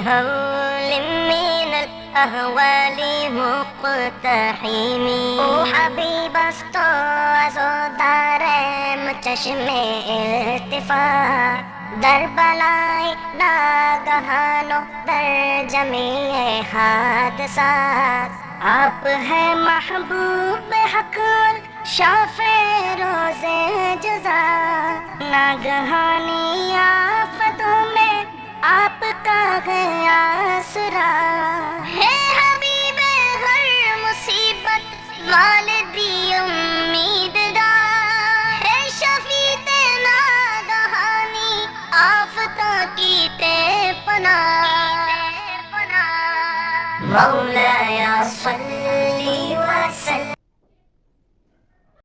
هول من الأهوال مقتحم. او حبیب است و عزادارم چشم التفات، در بلای ناگہان و در جمیع حادثات. آپ ہے محبوب حق شافع روز جزا، ناگہانی آفتوں میں آپ کا ہے آسرا. ہے حبیب ہر مصیبت والدی امیدگار، ہے شفیع ناگہانی آفتوں کی تے پناہ. مولایا صلی وسلم